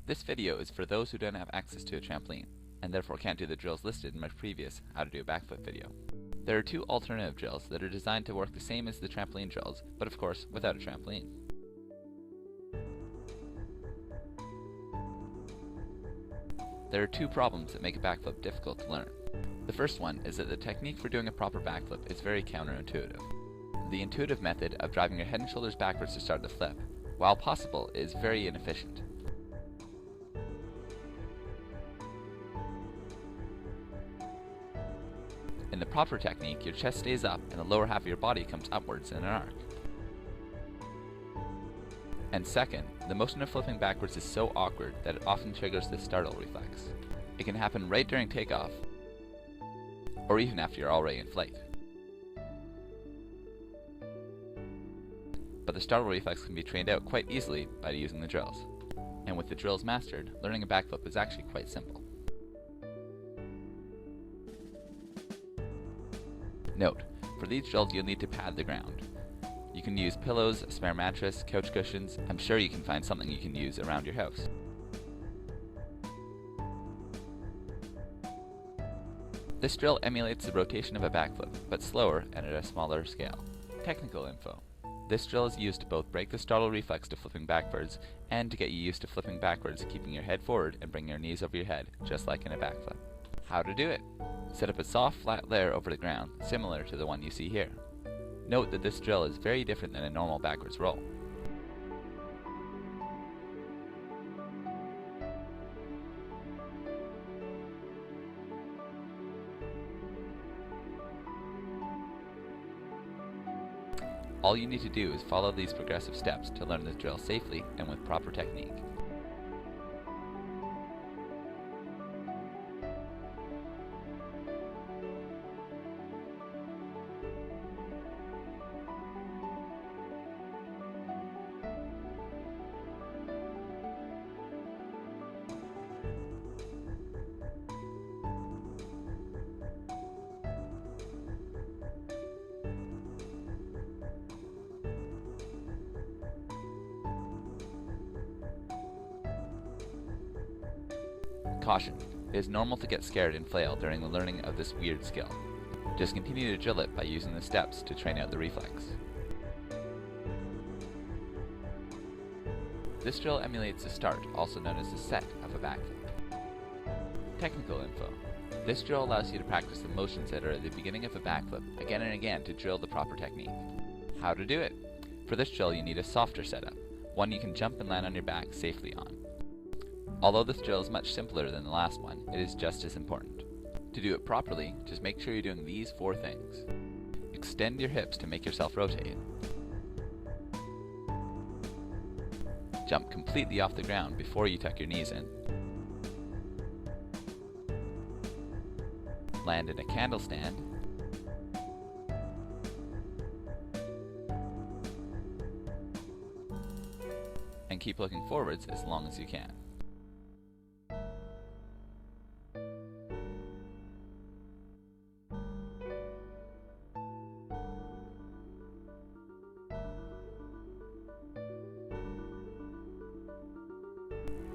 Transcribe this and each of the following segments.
This video is for those who don't have access to a trampoline, and therefore can't do the drills listed in my previous How to Do a Backflip video. There are two alternative drills that are designed to work the same as the trampoline drills, but of course without a trampoline. There are two problems that make a backflip difficult to learn. The first one is that the technique for doing a proper backflip is very counterintuitive. The intuitive method of driving your head and shoulders backwards to start the flip, while possible, is very inefficient. In the proper technique, your chest stays up and the lower half of your body comes upwards in an arc. And second, the motion of flipping backwards is so awkward that it often triggers the startle reflex. It can happen right during takeoff, or even after you're already in flight. But the startle reflex can be trained out quite easily by using the drills. And with the drills mastered, learning a backflip is actually quite simple. Note, for these drills you'll need to pad the ground. You can use pillows, a spare mattress, couch cushions. I'm sure you can find something you can use around your house. This drill emulates the rotation of a backflip, but slower and at a smaller scale. Technical info. This drill is used to both break the startle reflex to flipping backwards, and to get you used to flipping backwards, keeping your head forward and bringing your knees over your head, just like in a backflip. How to do it. Set up a soft, flat layer over the ground, similar to the one you see here. Note that this drill is very different than a normal backwards roll. All you need to do is follow these progressive steps to learn this drill safely and with proper technique. Caution: it is normal to get scared and flail during the learning of this weird skill. Just continue to drill it by using the steps to train out the reflex. This drill emulates the start, also known as the set, of a backflip. Technical info. This drill allows you to practice the motions that are at the beginning of a backflip again and again to drill the proper technique. How to do it. For this drill you need a softer setup, one you can jump and land on your back safely on. Although this drill is much simpler than the last one, it is just as important. To do it properly, just make sure you're doing these 4 things. Extend your hips to make yourself rotate. Jump completely off the ground before you tuck your knees in. Land in a candle stand. And keep looking forwards as long as you can.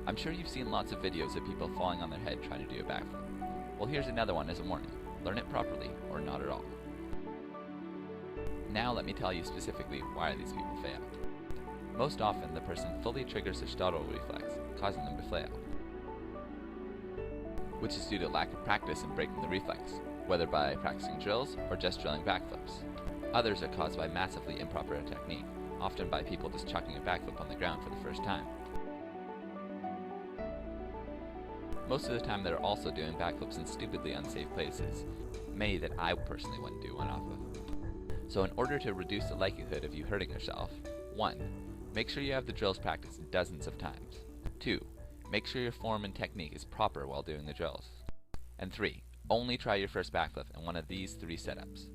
I'm sure you've seen lots of videos of people falling on their head trying to do a backflip. Well, here's another one as a warning. Learn it properly, or not at all. Now let me tell you specifically why these people fail. Most often, the person fully triggers their startle reflex, causing them to flail, which is due to lack of practice in breaking the reflex, whether by practicing drills or just drilling backflips. Others are caused by massively improper technique, often by people just chucking a backflip on the ground for the first time. Most of the time they're also doing backflips in stupidly unsafe places, many that I personally wouldn't do one off of. So in order to reduce the likelihood of you hurting yourself, 1. Make sure you have the drills practiced dozens of times. 2. Make sure your form and technique is proper while doing the drills. And 3. Only try your first backflip in one of these 3 setups.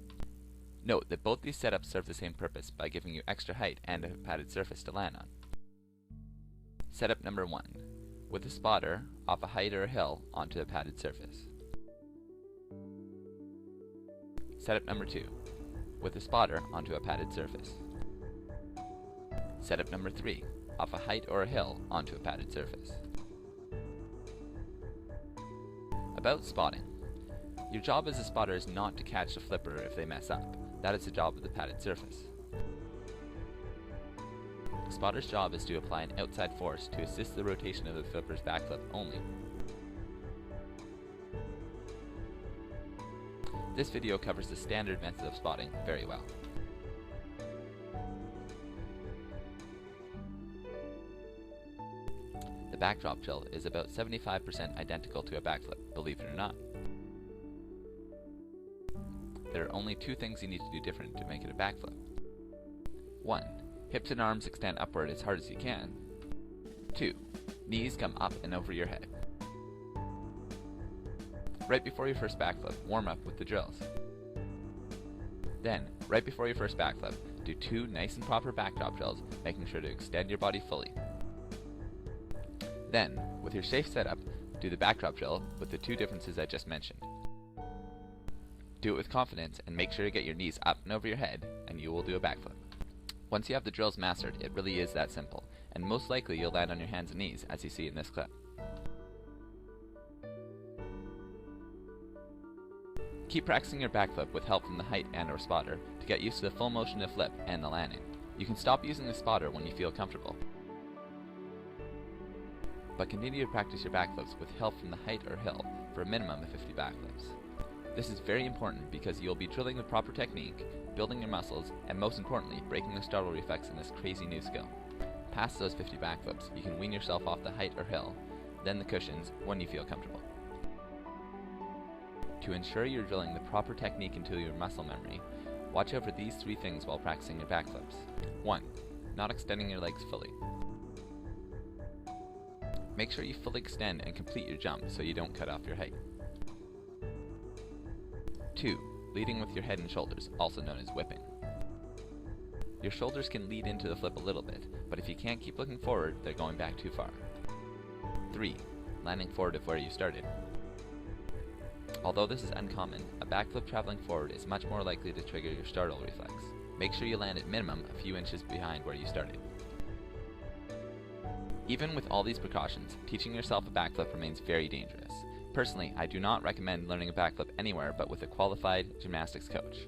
Note that both these setups serve the same purpose by giving you extra height and a padded surface to land on. Setup number 1. With a spotter, off a height or a hill onto a padded surface. Setup number 2. With a spotter onto a padded surface. Setup number 3. Off a height or a hill onto a padded surface. About spotting. Your job as a spotter is not to catch the flipper if they mess up. That is the job of the padded surface. The spotter's job is to apply an outside force to assist the rotation of the flipper's backflip only. This video covers the standard method of spotting very well. The backdrop drill is about 75% identical to a backflip, believe it or not. There are only two things you need to do different to make it a backflip. 1. Hips and arms extend upward as hard as you can. 2. Knees come up and over your head. Right before your first backflip, warm up with the drills. Then, right before your first backflip, do 2 nice and proper backdrop drills, making sure to extend your body fully. Then, with your safe setup, do the backdrop drill with the 2 differences I just mentioned. Do it with confidence and make sure to get your knees up and over your head, and you will do a backflip. Once you have the drills mastered, it really is that simple, and most likely you'll land on your hands and knees, as you see in this clip. Keep practicing your backflip with help from the height and/or spotter to get used to the full motion of flip and the landing. You can stop using the spotter when you feel comfortable, but continue to practice your backflips with help from the height or hill for a minimum of 50 backflips. This is very important because you'll be drilling the proper technique, building your muscles, and most importantly, breaking the startle reflex in this crazy new skill. Past those 50 backflips, you can wean yourself off the height or hill, then the cushions when you feel comfortable. To ensure you're drilling the proper technique into your muscle memory, watch out for these 3 things while practicing your backflips. 1. Not extending your legs fully. Make sure you fully extend and complete your jump so you don't cut off your height. 2. Leading with your head and shoulders, also known as whipping. Your shoulders can lead into the flip a little bit, but if you can't keep looking forward, they're going back too far. 3. Landing forward of where you started. Although this is uncommon, a backflip traveling forward is much more likely to trigger your startle reflex. Make sure you land at minimum a few inches behind where you started. Even with all these precautions, teaching yourself a backflip remains very dangerous. Personally, I do not recommend learning a backflip anywhere but with a qualified gymnastics coach.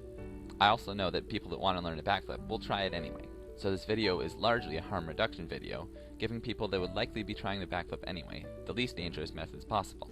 I also know that people that want to learn a backflip will try it anyway, so this video is largely a harm reduction video, giving people that would likely be trying the backflip anyway the least dangerous methods possible.